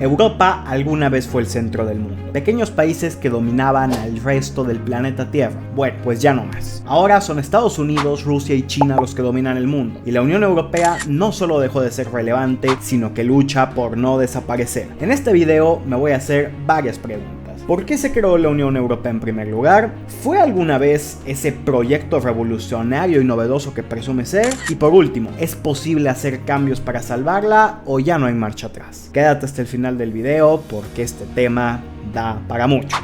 Europa alguna vez fue el centro del mundo, pequeños países que dominaban al resto del planeta Tierra. Bueno, pues ya no más. Ahora son Estados Unidos, Rusia y China los que dominan el mundo, y la Unión Europea no solo dejó de ser relevante, sino que lucha por no desaparecer. En este video me voy a hacer varias preguntas. ¿Por qué se creó la Unión Europea en primer lugar? ¿Fue alguna vez ese proyecto revolucionario y novedoso que presume ser? Y por último, ¿es posible hacer cambios para salvarla o ya no hay marcha atrás? Quédate hasta el final del video porque este tema da para mucho.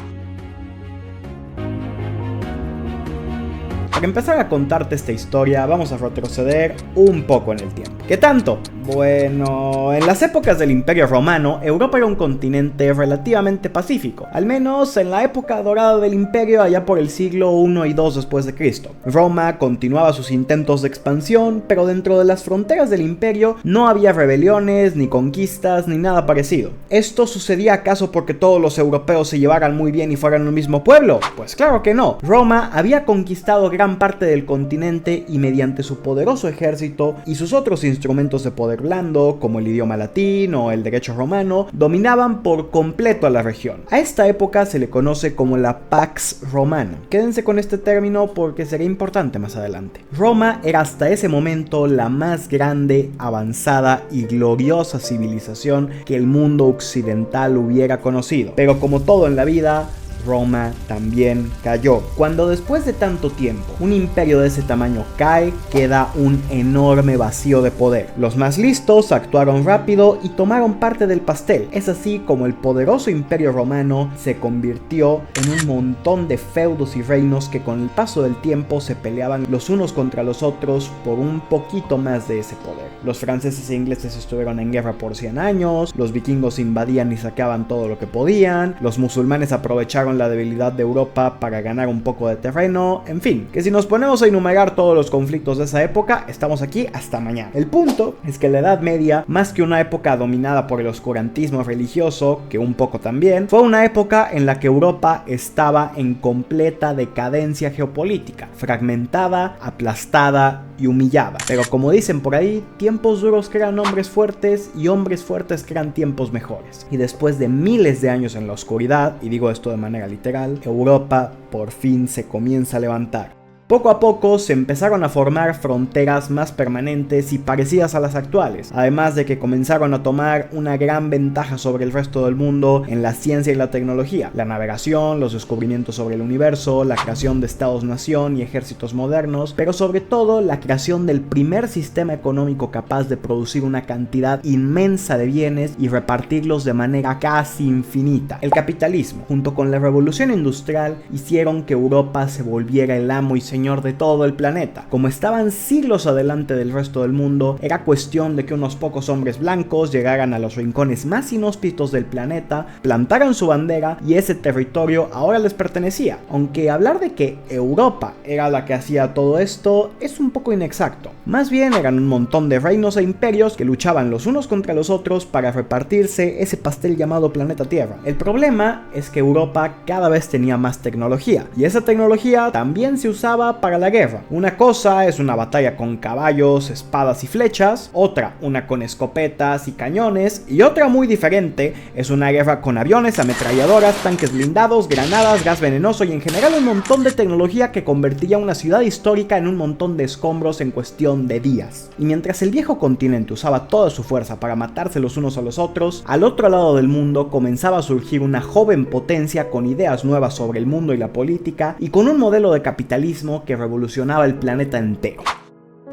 Para empezar a contarte esta historia, vamos a retroceder un poco en el tiempo. ¿Qué tanto? Bueno, en las épocas del Imperio Romano, Europa era un continente relativamente pacífico, al menos en la época dorada del imperio allá por el siglo I y II después de Cristo. Roma continuaba sus intentos de expansión, pero dentro de las fronteras del imperio no había rebeliones, ni conquistas, ni nada parecido. ¿Esto sucedía acaso porque todos los europeos se llevaran muy bien y fueran un mismo pueblo? Pues claro que no. Roma había conquistado gran parte del continente y mediante su poderoso ejército y sus otros instrumentos de poder blando, como el idioma latín o el derecho romano, dominaban por completo a la región. A esta época se le conoce como la Pax Romana. Quédense con este término porque será importante más adelante. Roma era hasta ese momento la más grande, avanzada y gloriosa civilización que el mundo occidental hubiera conocido. Pero como todo en la vida, Roma también cayó. Cuando después de tanto tiempo un imperio de ese tamaño cae, queda un enorme vacío de poder. Los más listos actuaron rápido y tomaron parte del pastel. Es así como el poderoso imperio romano se convirtió en un montón de feudos y reinos que con el paso del tiempo se peleaban los unos contra los otros por un poquito más de ese poder. Los franceses e ingleses estuvieron en guerra por 100 años, los vikingos invadían y saqueaban todo lo que podían, los musulmanes aprovecharon la debilidad de Europa para ganar un poco de terreno, en fin, que si nos ponemos a enumerar todos los conflictos de esa época, estamos aquí hasta mañana. El punto es que la Edad Media, más que una época dominada por el oscurantismo religioso, que un poco también, fue una época en la que Europa estaba en completa decadencia geopolítica, fragmentada, aplastada y humillada. Pero como dicen por ahí, tiempos duros crean hombres fuertes y hombres fuertes crean tiempos mejores. Y después de miles de años en la oscuridad, y digo esto de manera literal, Europa por fin se comienza a levantar. Poco a poco se empezaron a formar fronteras más permanentes y parecidas a las actuales, además de que comenzaron a tomar una gran ventaja sobre el resto del mundo en la ciencia y la tecnología, la navegación, los descubrimientos sobre el universo, la creación de estados-nación y ejércitos modernos, pero sobre todo la creación del primer sistema económico capaz de producir una cantidad inmensa de bienes y repartirlos de manera casi infinita. El capitalismo, junto con la revolución industrial, hicieron que Europa se volviera el amo y señor de todo el planeta. Como estaban siglos adelante del resto del mundo, era cuestión de que unos pocos hombres blancos llegaran a los rincones más inhóspitos del planeta, plantaran su bandera y ese territorio ahora les pertenecía. Aunque hablar de que Europa era la que hacía todo esto es un poco inexacto. Más bien eran un montón de reinos e imperios que luchaban los unos contra los otros para repartirse ese pastel llamado planeta Tierra. El problema es que Europa cada vez tenía más tecnología y esa tecnología también se usaba para la guerra. Una cosa es una batalla con caballos, espadas y flechas, otra una con escopetas y cañones, y otra muy diferente es una guerra con aviones, ametralladoras, tanques blindados, granadas, gas venenoso y en general un montón de tecnología que convertía una ciudad histórica en un montón de escombros en cuestión de días. Y mientras el viejo continente usaba toda su fuerza para matarse los unos a los otros, al otro lado del mundo comenzaba a surgir una joven potencia con ideas nuevas sobre el mundo y la política y con un modelo de capitalismo que revolucionaba el planeta entero.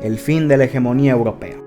El fin de la hegemonía europea.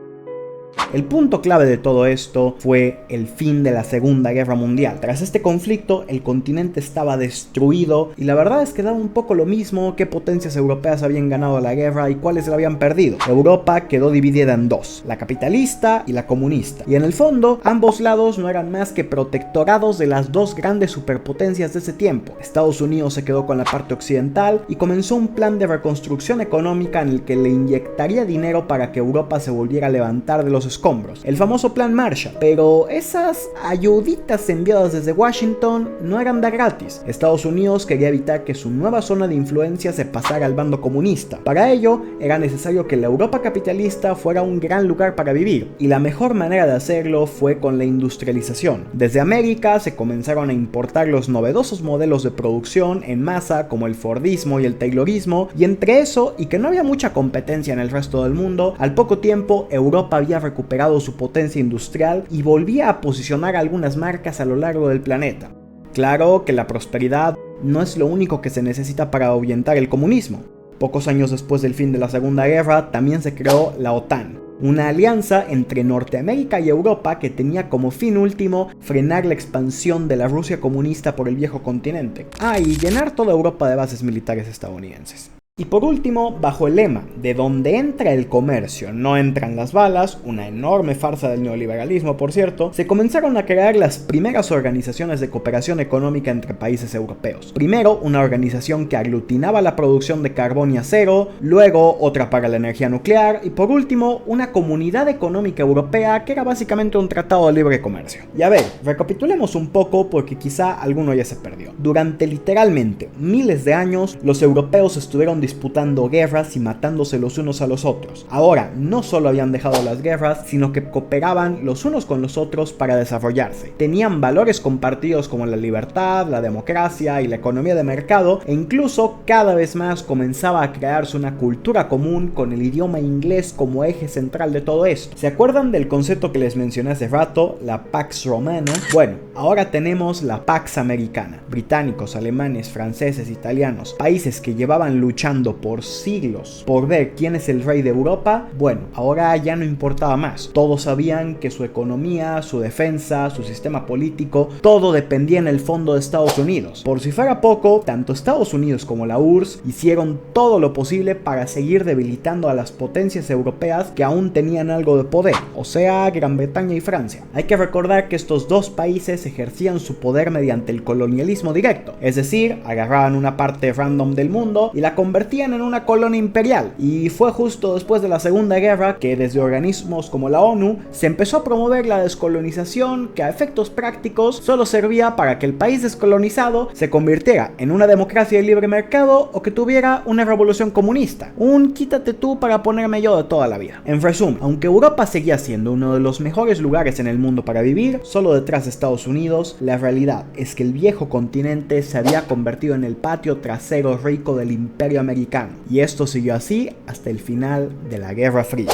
El punto clave de todo esto fue el fin de la Segunda Guerra Mundial. Tras este conflicto, el continente estaba destruido y la verdad es que daba un poco lo mismo qué potencias europeas habían ganado la guerra y cuáles la habían perdido. Europa quedó dividida en dos, la capitalista y la comunista. Y en el fondo, ambos lados no eran más que protectorados de las dos grandes superpotencias de ese tiempo. Estados Unidos se quedó con la parte occidental y comenzó un plan de reconstrucción económica en el que le inyectaría dinero para que Europa se volviera a levantar de los los escombros, el famoso Plan Marshall. Pero esas ayuditas enviadas desde Washington no eran de gratis. Estados Unidos quería evitar que su nueva zona de influencia se pasara al bando comunista. Para ello, era necesario que la Europa capitalista fuera un gran lugar para vivir, y la mejor manera de hacerlo fue con la industrialización. Desde América se comenzaron a importar los novedosos modelos de producción en masa como el Fordismo y el Taylorismo, y entre eso y que no había mucha competencia en el resto del mundo, al poco tiempo Europa había recuperado su potencia industrial y volvía a posicionar algunas marcas a lo largo del planeta. Claro que la prosperidad no es lo único que se necesita para ahuyentar el comunismo. Pocos años después del fin de la Segunda Guerra también se creó la OTAN, una alianza entre Norteamérica y Europa que tenía como fin último frenar la expansión de la Rusia comunista por el viejo continente. Y llenar toda Europa de bases militares estadounidenses. Y por último, bajo el lema de donde entra el comercio no entran las balas, una enorme farsa del neoliberalismo por cierto, se comenzaron a crear las primeras organizaciones de cooperación económica entre países europeos. Primero, una organización que aglutinaba la producción de carbón y acero, luego otra para la energía nuclear y por último, una comunidad económica europea que era básicamente un tratado de libre comercio. Y a ver, recapitulemos un poco porque quizá alguno ya se perdió. Durante literalmente miles de años, los europeos estuvieron disputando guerras y matándose los unos a los otros. Ahora, no solo habían dejado las guerras, sino que cooperaban los unos con los otros para desarrollarse. Tenían valores compartidos como la libertad, la democracia y la economía de mercado, e incluso cada vez más comenzaba a crearse una cultura común con el idioma inglés como eje central de todo esto. ¿Se acuerdan del concepto que les mencioné hace rato, la Pax Romana? Bueno, ahora tenemos la Pax Americana. Británicos, alemanes, franceses, italianos, países que llevaban luchando por siglos por ver quién es el rey de Europa, bueno, ahora ya no importaba más. Todos sabían que su economía, su defensa, su sistema político, todo dependía en el fondo de Estados Unidos. Por si fuera poco, tanto Estados Unidos como la URSS hicieron todo lo posible para seguir debilitando a las potencias europeas que aún tenían algo de poder, o sea, Gran Bretaña y Francia. Hay que recordar que estos dos países ejercían su poder mediante el colonialismo directo, es decir, agarraban una parte random del mundo y la convertían en una colonia imperial, y fue justo después de la Segunda Guerra que desde organismos como la ONU se empezó a promover la descolonización, que a efectos prácticos solo servía para que el país descolonizado se convirtiera en una democracia de libre mercado o que tuviera una revolución comunista, un quítate tú para ponerme yo de toda la vida. En resumen, aunque Europa seguía siendo uno de los mejores lugares en el mundo para vivir, solo detrás de Estados Unidos, la realidad es que el viejo continente se había convertido en el patio trasero rico del imperio americano, y esto siguió así hasta el final de la Guerra Fría.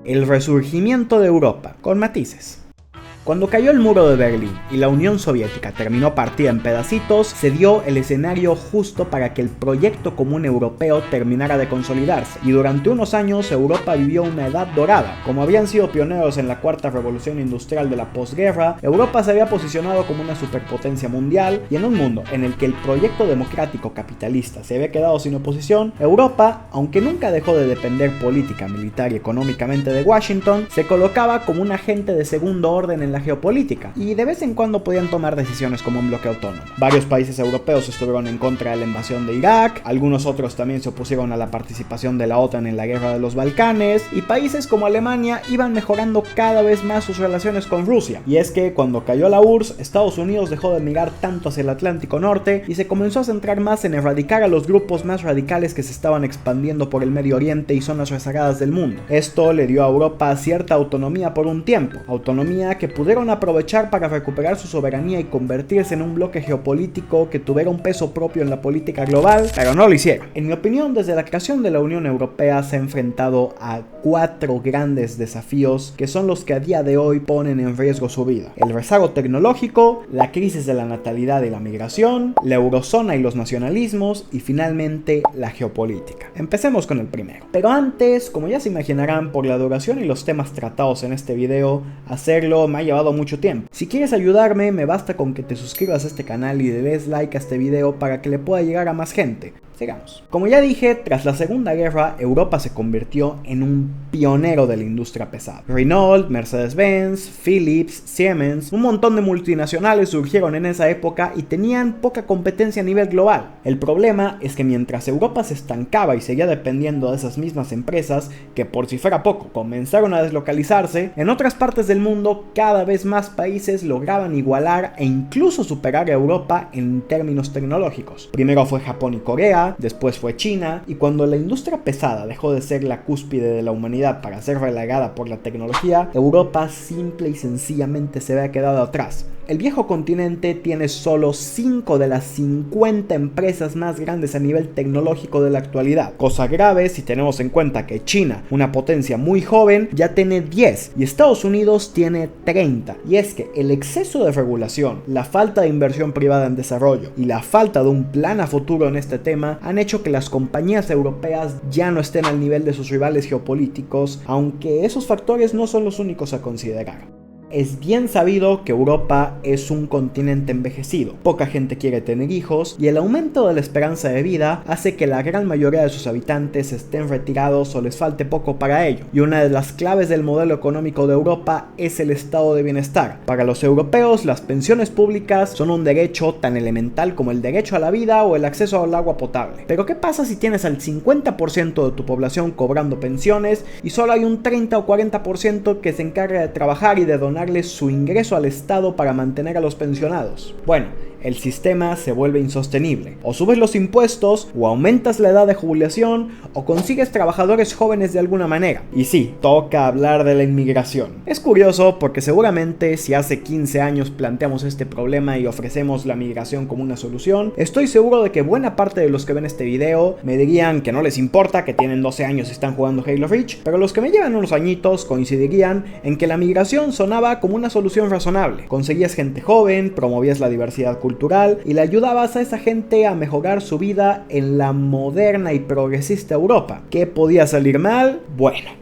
El resurgimiento de Europa, con matices. Cuando cayó el muro de Berlín y la Unión Soviética terminó partida en pedacitos, se dio el escenario justo para que el proyecto común europeo terminara de consolidarse, y durante unos años Europa vivió una edad dorada. Como habían sido pioneros en la cuarta revolución industrial de la posguerra, Europa se había posicionado como una superpotencia mundial, y en un mundo en el que el proyecto democrático capitalista se había quedado sin oposición, Europa, aunque nunca dejó de depender política, militar y económicamente de Washington, se colocaba como un agente de segundo orden en la geopolítica, y de vez en cuando podían tomar decisiones como un bloque autónomo. Varios países europeos estuvieron en contra de la invasión de Irak, algunos otros también se opusieron a la participación de la OTAN en la guerra de los Balcanes, y países como Alemania iban mejorando cada vez más sus relaciones con Rusia. Y es que cuando cayó la URSS, Estados Unidos dejó de mirar tanto hacia el Atlántico Norte y se comenzó a centrar más en erradicar a los grupos más radicales que se estaban expandiendo por el Medio Oriente y zonas rezagadas del mundo. Esto le dio a Europa cierta autonomía por un tiempo, autonomía que pudieron aprovechar para recuperar su soberanía y convertirse en un bloque geopolítico que tuviera un peso propio en la política global, pero no lo hicieron. En mi opinión, desde la creación de la Unión Europea se ha enfrentado a 4 grandes desafíos que son los que a día de hoy ponen en riesgo su vida: el rezago tecnológico, la crisis de la natalidad y la migración, la eurozona y los nacionalismos, y finalmente la geopolítica. Empecemos con el primero. Pero antes, como ya se imaginarán por la duración y los temas tratados en este video, hacerlo me ha llevado mucho tiempo. Si quieres ayudarme, me basta con que te suscribas a este canal y le des like a este video para que le pueda llegar a más gente. Sigamos. Como ya dije, tras la Segunda Guerra, Europa se convirtió en un pionero de la industria pesada. Renault, Mercedes-Benz, Philips, Siemens, un montón de multinacionales surgieron en esa época y tenían poca competencia a nivel global. El problema es que mientras Europa se estancaba y seguía dependiendo de esas mismas empresas, que por si fuera poco comenzaron a deslocalizarse, en otras partes del mundo cada vez más países lograban igualar e incluso superar a Europa en términos tecnológicos. Primero fue Japón y Corea, después fue China, y cuando la industria pesada dejó de ser la cúspide de la humanidad para ser relegada por la tecnología, Europa simple y sencillamente se había quedado atrás. El viejo continente tiene solo 5 de las 50 empresas más grandes a nivel tecnológico de la actualidad. Cosa grave si tenemos en cuenta que China, una potencia muy joven, ya tiene 10 y Estados Unidos tiene 30. Y es que el exceso de regulación, la falta de inversión privada en desarrollo y la falta de un plan a futuro en este tema han hecho que las compañías europeas ya no estén al nivel de sus rivales geopolíticos, aunque esos factores no son los únicos a considerar. Es bien sabido que Europa es un continente envejecido, poca gente quiere tener hijos y el aumento de la esperanza de vida hace que la gran mayoría de sus habitantes estén retirados o les falte poco para ello. Y una de las claves del modelo económico de Europa es el estado de bienestar. Para los europeos, las pensiones públicas son un derecho tan elemental como el derecho a la vida o el acceso al agua potable. Pero ¿qué pasa si tienes al 50% de tu población cobrando pensiones y solo hay un 30 o 40% que se encarga de trabajar y de donar su ingreso al Estado para mantener a los pensionados? Bueno, el sistema se vuelve insostenible. O subes los impuestos, o aumentas la edad de jubilación, o consigues trabajadores jóvenes de alguna manera. Y sí, toca hablar de la inmigración. Es curioso porque seguramente si hace 15 años planteamos este problema y ofrecemos la migración como una solución, estoy seguro de que buena parte de los que ven este video me dirían que no les importa, que tienen 12 años y están jugando Halo Reach, pero los que me llevan unos añitos coincidirían en que la migración sonaba como una solución razonable. Conseguías gente joven, promovías la diversidad cultural y le ayudabas a esa gente a mejorar su vida en la moderna y progresista Europa. ¿Qué podía salir mal? Bueno.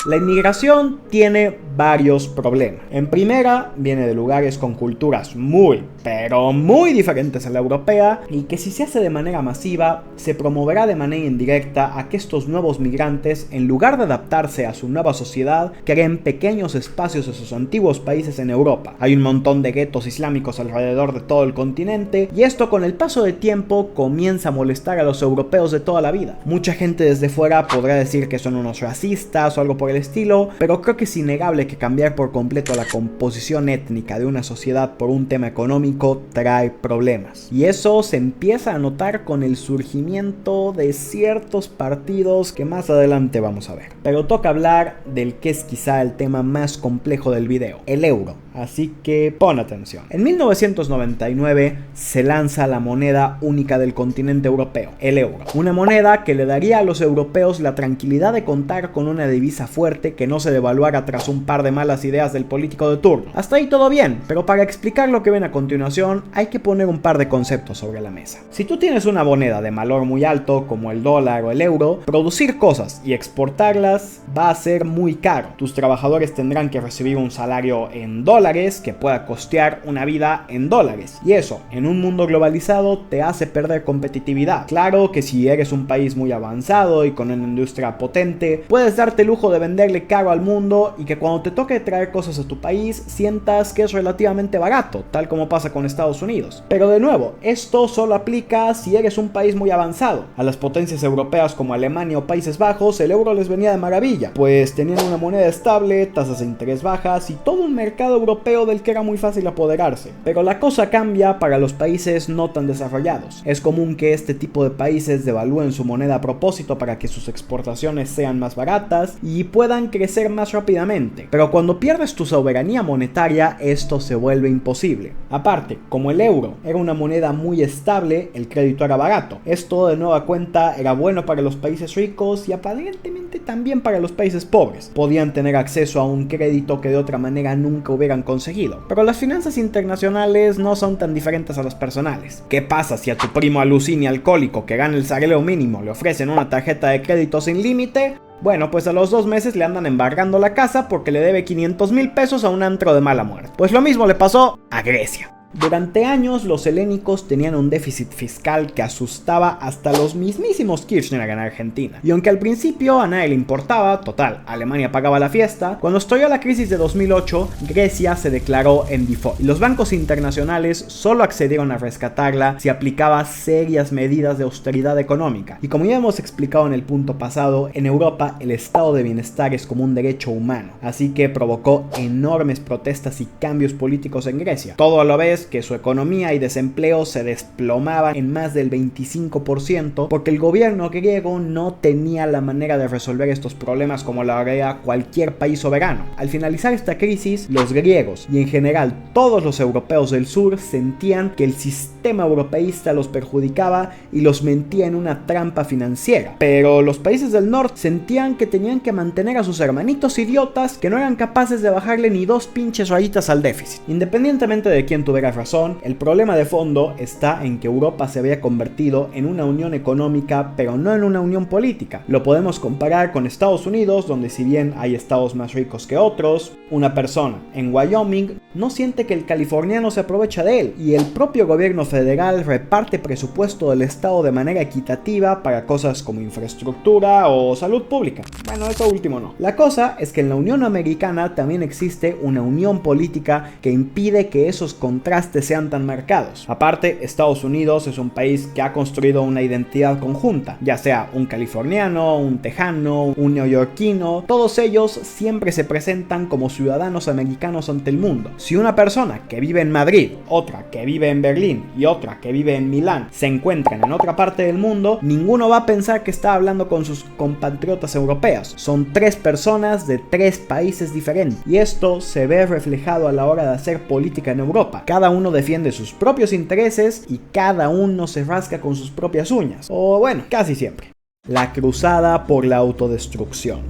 La inmigración tiene varios problemas. En primera, viene de lugares con culturas muy, pero muy diferentes a la europea y que si se hace de manera masiva, se promoverá de manera indirecta a que estos nuevos migrantes, en lugar de adaptarse a su nueva sociedad, creen pequeños espacios de sus antiguos países en Europa. Hay un montón de guetos islámicos alrededor de todo el continente y esto con el paso del tiempo comienza a molestar a los europeos de toda la vida. Mucha gente desde fuera podrá decir que son unos racistas o algo por el estilo, pero creo que es innegable que cambiar por completo la composición étnica de una sociedad por un tema económico trae problemas. Y eso se empieza a notar con el surgimiento de ciertos partidos que más adelante vamos a ver. Pero toca hablar del que es quizá el tema más complejo del video, el euro. Así que pon atención. En 1999 se lanza la moneda única del continente europeo, el euro. Una moneda que le daría a los europeos la tranquilidad de contar con una divisa fuerte que no se devaluara tras un par de malas ideas del político de turno. Hasta ahí todo bien, pero para explicar lo que ven a continuación hay que poner un par de conceptos sobre la mesa. Si tú tienes una moneda de valor muy alto como el dólar o el euro, producir cosas y exportarlas va a ser muy caro. Tus trabajadores tendrán que recibir un salario en dólares que pueda costear una vida en dólares. Y eso, en un mundo globalizado, te hace perder competitividad. Claro que si eres un país muy avanzado y con una industria potente, puedes darte el lujo de venderle caro al mundo y que cuando te toque traer cosas a tu país, sientas que es relativamente barato, tal como pasa con Estados Unidos. Pero de nuevo, esto solo aplica si eres un país muy avanzado. A las potencias europeas como Alemania o Países Bajos, el euro les venía de maravilla, pues tenían una moneda estable, tasas de interés bajas y todo un mercado europeo del que era muy fácil apoderarse. Pero la cosa cambia para los países no tan desarrollados. Es común que este tipo de países devalúen su moneda a propósito para que sus exportaciones sean más baratas y puedan crecer más rápidamente. Pero cuando pierdes tu soberanía monetaria, esto se vuelve imposible. Aparte, como el euro era una moneda muy estable, el crédito era barato. Esto de nueva cuenta era bueno para los países ricos y aparentemente también para los países pobres. Podían tener acceso a un crédito que de otra manera nunca hubieran conseguido. Pero las finanzas internacionales no son tan diferentes a las personales. ¿Qué pasa si a tu primo alucine alcohólico que gana el salario mínimo le ofrecen una tarjeta de crédito sin límite? Bueno, pues a los 2 meses le andan embargando la casa porque le debe 500,000 pesos a un antro de mala muerte. Pues lo mismo le pasó a Grecia. Durante años los helénicos tenían un déficit fiscal que asustaba hasta los mismísimos Kirchner en Argentina. Y aunque al principio a nadie le importaba, total, Alemania pagaba la fiesta, cuando estalló la crisis de 2008, Grecia se declaró en default. Y los bancos internacionales solo accedieron a rescatarla si aplicaba serias medidas de austeridad económica. Y como ya hemos explicado en el punto pasado, en Europa el estado de bienestar es como un derecho humano, así que provocó enormes protestas y cambios políticos en Grecia. Todo a la vez que su economía y desempleo se desplomaban en más del 25% porque el gobierno griego no tenía la manera de resolver estos problemas como lo haría cualquier país soberano. Al finalizar esta crisis, los griegos y en general todos los europeos del sur sentían que el sistema europeísta los perjudicaba y los metía en una trampa financiera. Pero los países del norte sentían que tenían que mantener a sus hermanitos idiotas que no eran capaces de bajarle ni 2 pinches rayitas al déficit. Independientemente de quién tuviera razón, el problema de fondo está en que Europa se había convertido en una unión económica, pero no en una unión política. Lo podemos comparar con Estados Unidos, donde si bien hay estados más ricos que otros, una persona en Wyoming no siente que el californiano se aprovecha de él, y el propio gobierno federal reparte presupuesto del estado de manera equitativa para cosas como infraestructura o salud pública. Bueno, eso último no. La cosa es que en la Unión Americana también existe una unión política que impide que esos contrastes sean tan marcados. Aparte, Estados Unidos es un país que ha construido una identidad conjunta, ya sea un californiano, un tejano, un neoyorquino, todos ellos siempre se presentan como ciudadanos americanos ante el mundo. Si una persona que vive en Madrid, otra que vive en Berlín y otra que vive en Milán se encuentran en otra parte del mundo, ninguno va a pensar que está hablando con sus compatriotas europeos. Son 3 personas de 3 países diferentes, y esto se ve reflejado a la hora de hacer política en Europa. Cada uno defiende sus propios intereses y cada uno se rasca con sus propias uñas, o bueno, casi siempre. La cruzada por la autodestrucción.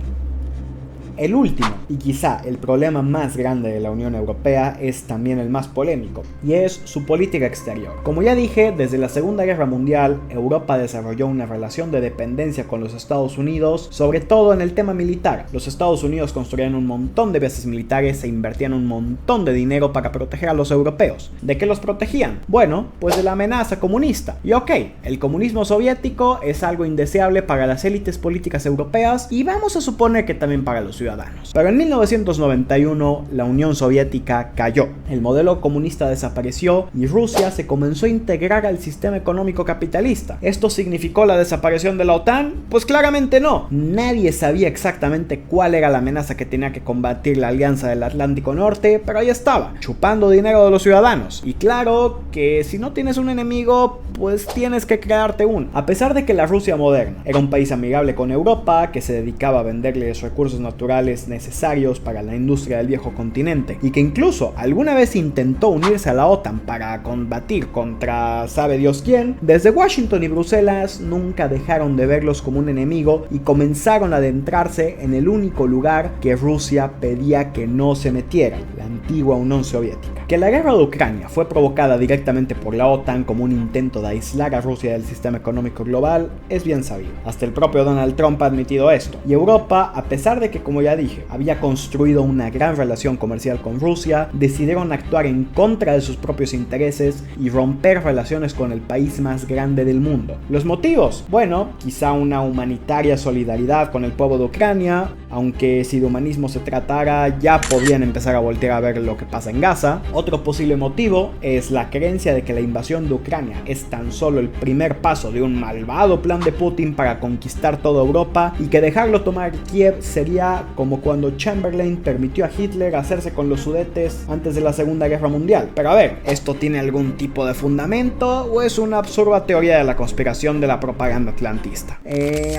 El último, y quizá el problema más grande de la Unión Europea, es también el más polémico, y es su política exterior. Como ya dije, desde la Segunda Guerra Mundial, Europa desarrolló una relación de dependencia con los Estados Unidos, sobre todo en el tema militar. Los Estados Unidos construían un montón de bases militares e invertían un montón de dinero para proteger a los europeos. ¿De qué los protegían? Bueno, pues de la amenaza comunista. Y ok, el comunismo soviético es algo indeseable para las élites políticas europeas, y vamos a suponer que también para los ciudadanos. Pero en 1991 la Unión Soviética cayó, el modelo comunista desapareció y Rusia se comenzó a integrar al sistema económico capitalista. ¿Esto significó la desaparición de la OTAN? Pues claramente no. Nadie sabía exactamente cuál era la amenaza que tenía que combatir la Alianza del Atlántico Norte, pero ahí estaba, chupando dinero de los ciudadanos. Y claro que si no tienes un enemigo, pues tienes que crearte uno. A pesar de que la Rusia moderna era un país amigable con Europa, que se dedicaba a venderles recursos naturales necesarios para la industria del viejo continente, y que incluso alguna vez intentó unirse a la OTAN para combatir contra sabe Dios quién, desde Washington y Bruselas nunca dejaron de verlos como un enemigo y comenzaron a adentrarse en el único lugar que Rusia pedía que no se metiera, la antigua Unión Soviética. Que la guerra de Ucrania fue provocada directamente por la OTAN como un intento de aislar a Rusia del sistema económico global es bien sabido. Hasta el propio Donald Trump ha admitido esto. Y Europa, a pesar de que, como ya dije, había construido una gran relación comercial con Rusia, decidieron actuar en contra de sus propios intereses y romper relaciones con el país más grande del mundo. ¿Los motivos? Bueno, quizá una humanitaria solidaridad con el pueblo de Ucrania, aunque si de humanismo se tratara ya podrían empezar a voltear a ver lo que pasa en Gaza. Otro posible motivo es la creencia de que la invasión de Ucrania es tan solo el primer paso de un malvado plan de Putin para conquistar toda Europa, y que dejarlo tomar Kiev sería como cuando Chamberlain permitió a Hitler hacerse con los Sudetes antes de la Segunda Guerra Mundial. Pero a ver, ¿esto tiene algún tipo de fundamento o es una absurda teoría de la conspiración de la propaganda atlantista?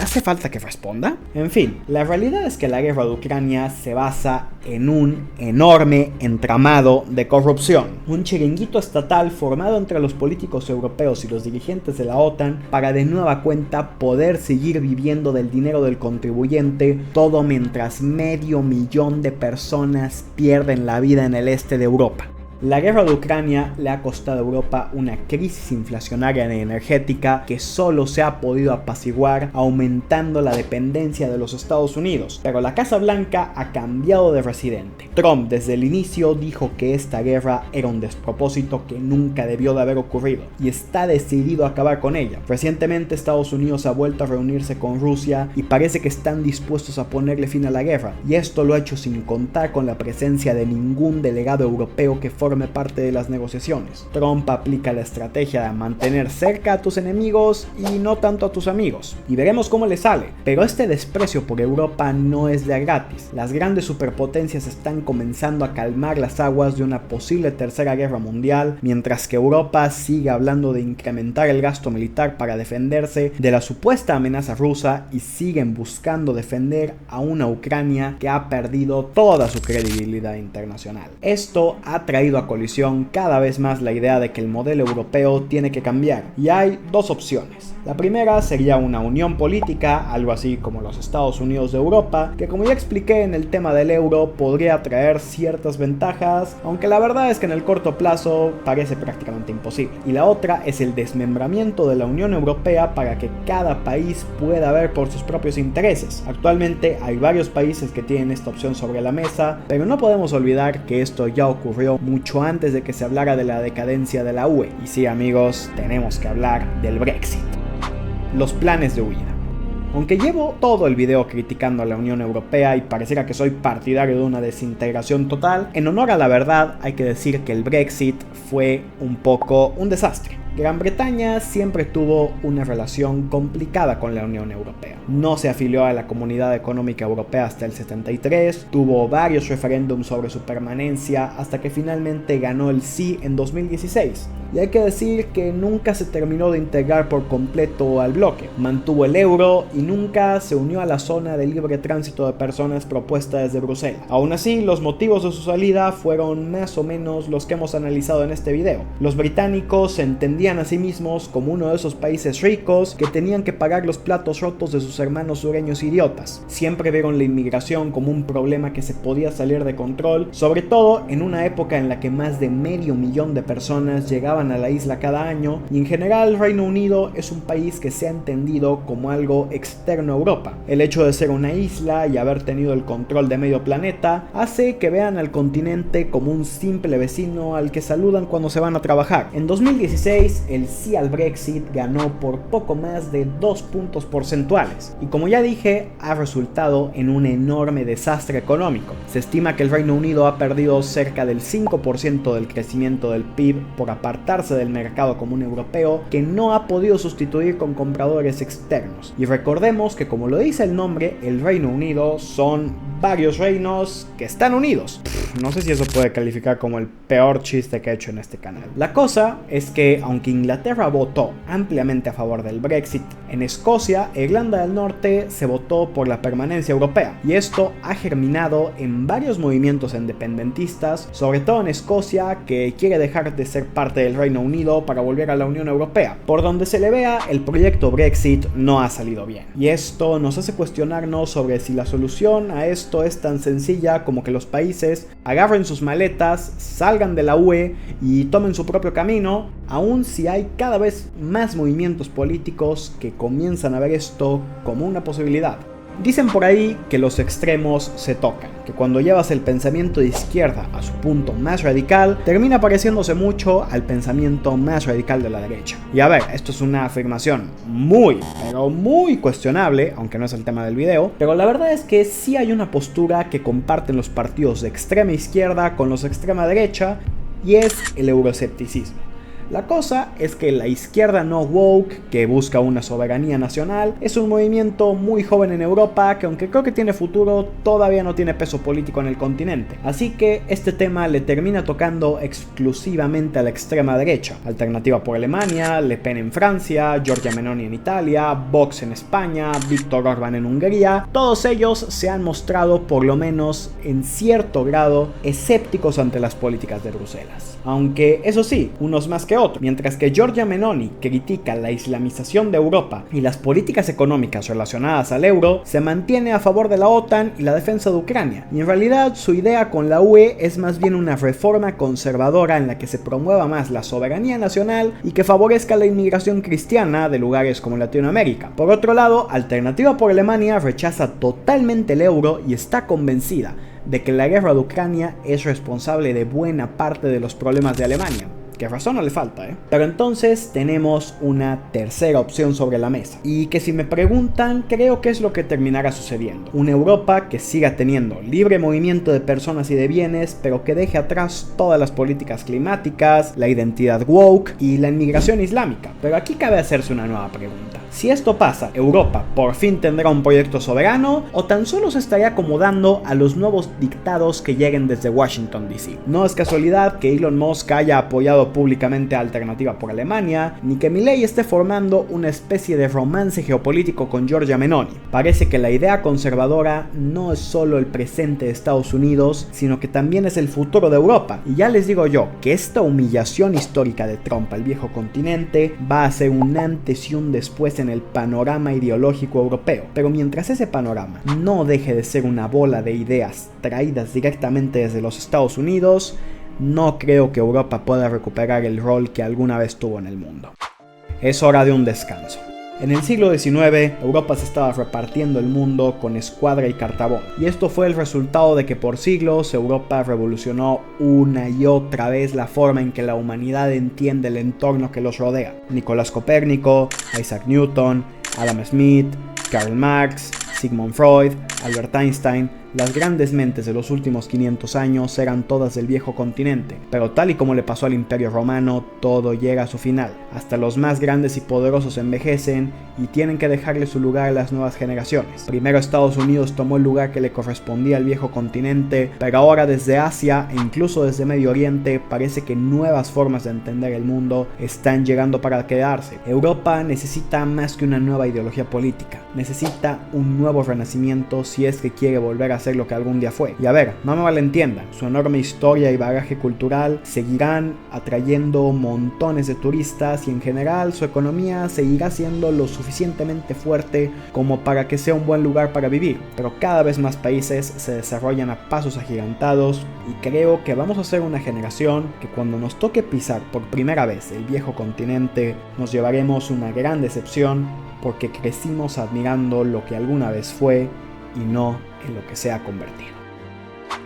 ¿Hace falta que responda? En fin, la realidad es que la guerra de Ucrania se basa en un enorme entramado de corrupción, un chiringuito estatal formado entre los políticos europeos y los dirigentes de la OTAN para de nueva cuenta poder seguir viviendo del dinero del contribuyente, todo mientras 500.000 de personas pierden la vida en el este de Europa. La guerra de Ucrania le ha costado a Europa una crisis inflacionaria y energética que solo se ha podido apaciguar aumentando la dependencia de los Estados Unidos, pero la Casa Blanca ha cambiado de residente. Trump desde el inicio dijo que esta guerra era un despropósito que nunca debió de haber ocurrido y está decidido a acabar con ella. Recientemente Estados Unidos ha vuelto a reunirse con Rusia y parece que están dispuestos a ponerle fin a la guerra, y esto lo ha hecho sin contar con la presencia de ningún delegado europeo que forme parte de las negociaciones. Trump aplica la estrategia de mantener cerca a tus enemigos y no tanto a tus amigos, y veremos cómo le sale. Pero este desprecio por Europa no es de a gratis. Las grandes superpotencias están comenzando a calmar las aguas de una posible tercera guerra mundial, mientras que Europa sigue hablando de incrementar el gasto militar para defenderse de la supuesta amenaza rusa y siguen buscando defender a una Ucrania que ha perdido toda su credibilidad internacional. Esto ha traído a colisión cada vez más la idea de que el modelo europeo tiene que cambiar, y hay dos opciones. La primera sería una unión política, algo así como los Estados Unidos de Europa, que como ya expliqué en el tema del euro podría traer ciertas ventajas, aunque la verdad es que en el corto plazo parece prácticamente imposible. Y la otra es el desmembramiento de la Unión Europea para que cada país pueda ver por sus propios intereses. Actualmente hay varios países que tienen esta opción sobre la mesa, pero no podemos olvidar que esto ya ocurrió mucho antes de que se hablara de la decadencia de la UE. Y sí, amigos, tenemos que hablar del Brexit. Los planes de huida. Aunque llevo todo el video criticando a la Unión Europea y pareciera que soy partidario de una desintegración total, en honor a la verdad hay que decir que el Brexit fue un poco un desastre. Gran Bretaña siempre tuvo una relación complicada con la Unión Europea. No se afilió a la Comunidad Económica Europea hasta el 73, tuvo varios referéndums sobre su permanencia hasta que finalmente ganó el sí en 2016. Y hay que decir que nunca se terminó de integrar por completo al bloque. Mantuvo el euro y nunca se unió a la zona de libre tránsito de personas propuesta desde Bruselas. Aún así, los motivos de su salida fueron más o menos los que hemos analizado en este video. Los británicos se entendían a sí mismos como uno de esos países ricos que tenían que pagar los platos rotos de sus hermanos sureños idiotas. Siempre vieron la inmigración como un problema que se podía salir de control, sobre todo en una época en la que más de 500,000 de personas llegaban a la isla cada año, y en general Reino Unido es un país que se ha entendido como algo externo a Europa. El hecho de ser una isla y haber tenido el control de medio planeta hace que vean al continente como un simple vecino al que saludan cuando se van a trabajar. En 2016 el sí al Brexit ganó por poco más de 2 puntos porcentuales y, como ya dije, ha resultado en un enorme desastre económico. Se estima que el Reino Unido ha perdido cerca del 5% del crecimiento del PIB por apartarse del mercado común europeo, que no ha podido sustituir con compradores externos. Y recordemos que, como lo dice el nombre, el Reino Unido son varios reinos que están unidos. No sé si eso puede calificar como el peor chiste que he hecho en este canal. La cosa es que, aunque Inglaterra votó ampliamente a favor del Brexit, en Escocia e Irlanda del Norte se votó por la permanencia europea, y esto ha germinado en varios movimientos independentistas, sobre todo en Escocia, que quiere dejar de ser parte del Reino Unido para volver a la Unión Europea. Por donde se le vea, el proyecto Brexit no ha salido bien, y esto nos hace cuestionarnos sobre si la solución a esto es tan sencilla como que los países agarren sus maletas, salgan de la UE y tomen su propio camino, aun si hay cada vez más movimientos políticos que comienzan a ver esto como una posibilidad. Dicen por ahí que los extremos se tocan, que cuando llevas el pensamiento de izquierda a su punto más radical, termina pareciéndose mucho al pensamiento más radical de la derecha. Y a ver, esto es una afirmación pero muy cuestionable, aunque no es el tema del video, pero la verdad es que sí hay una postura que comparten los partidos de extrema izquierda con los de extrema derecha, y es el euroescepticismo. La cosa es que la izquierda no woke, que busca una soberanía nacional, es un movimiento muy joven en Europa que, aunque creo que tiene futuro, todavía no tiene peso político en el continente. Así que este tema le termina tocando exclusivamente a la extrema derecha. Alternativa por Alemania, Le Pen en Francia, Giorgia Meloni en Italia, Vox en España, Viktor Orbán en Hungría. Todos ellos se han mostrado, por lo menos en cierto grado, escépticos ante las políticas de Bruselas. Aunque, eso sí, unos más que otro. Mientras que Giorgia Meloni critica la islamización de Europa y las políticas económicas relacionadas al euro, se mantiene a favor de la OTAN y la defensa de Ucrania. Y en realidad su idea con la UE es más bien una reforma conservadora en la que se promueva más la soberanía nacional y que favorezca la inmigración cristiana de lugares como Latinoamérica. Por otro lado, Alternativa por Alemania rechaza totalmente el euro y está convencida de que la guerra de Ucrania es responsable de buena parte de los problemas de Alemania. Que razón no le falta, ¿eh? Pero entonces tenemos una tercera opción sobre la mesa. Y que si me preguntan, creo que es lo que terminará sucediendo. Una Europa que siga teniendo libre movimiento de personas y de bienes, pero que deje atrás todas las políticas climáticas, la identidad woke y la inmigración islámica. Pero aquí cabe hacerse una nueva pregunta. Si esto pasa, ¿Europa por fin tendrá un proyecto soberano o tan solo se estaría acomodando a los nuevos dictados que lleguen desde Washington DC? No es casualidad que Elon Musk haya apoyado públicamente a Alternativa por Alemania, ni que Milei esté formando una especie de romance geopolítico con Giorgia Meloni. Parece que la idea conservadora no es solo el presente de Estados Unidos, sino que también es el futuro de Europa. Y ya les digo yo que esta humillación histórica de Trump al viejo continente va a ser un antes y un después en el panorama ideológico europeo. Pero mientras ese panorama no deje de ser una bola de ideas traídas directamente desde los Estados Unidos, no creo que Europa pueda recuperar el rol que alguna vez tuvo en el mundo. Es hora de un descanso. En el siglo XIX, Europa se estaba repartiendo el mundo con escuadra y cartabón, y esto fue el resultado de que por siglos Europa revolucionó una y otra vez la forma en que la humanidad entiende el entorno que los rodea. Nicolás Copérnico, Isaac Newton, Adam Smith, Karl Marx, Sigmund Freud, Albert Einstein. Las grandes mentes de los últimos 500 años eran todas del viejo continente, pero tal y como le pasó al Imperio Romano, todo llega a su final. Hasta los más grandes y poderosos envejecen y tienen que dejarle su lugar a las nuevas generaciones. Primero Estados Unidos tomó el lugar que le correspondía al viejo continente, pero ahora desde Asia e incluso desde Medio Oriente parece que nuevas formas de entender el mundo están llegando para quedarse. Europa necesita más que una nueva ideología política, necesita un nuevo renacimiento si es que quiere volver a ser lo que algún día fue. Y a ver, no me malentiendan, su enorme historia y bagaje cultural seguirán atrayendo montones de turistas y en general su economía seguirá siendo lo suficientemente fuerte como para que sea un buen lugar para vivir, pero cada vez más países se desarrollan a pasos agigantados y creo que vamos a ser una generación que cuando nos toque pisar por primera vez el viejo continente nos llevaremos una gran decepción porque crecimos admirando lo que alguna vez fue y no en lo que se ha convertido.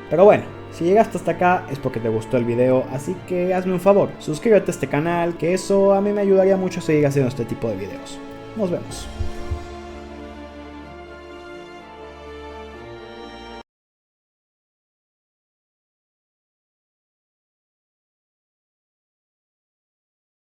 Pero bueno, si llegaste hasta acá es porque te gustó el video, así que hazme un favor, suscríbete a este canal, que eso a mí me ayudaría mucho a seguir haciendo este tipo de videos. Nos vemos.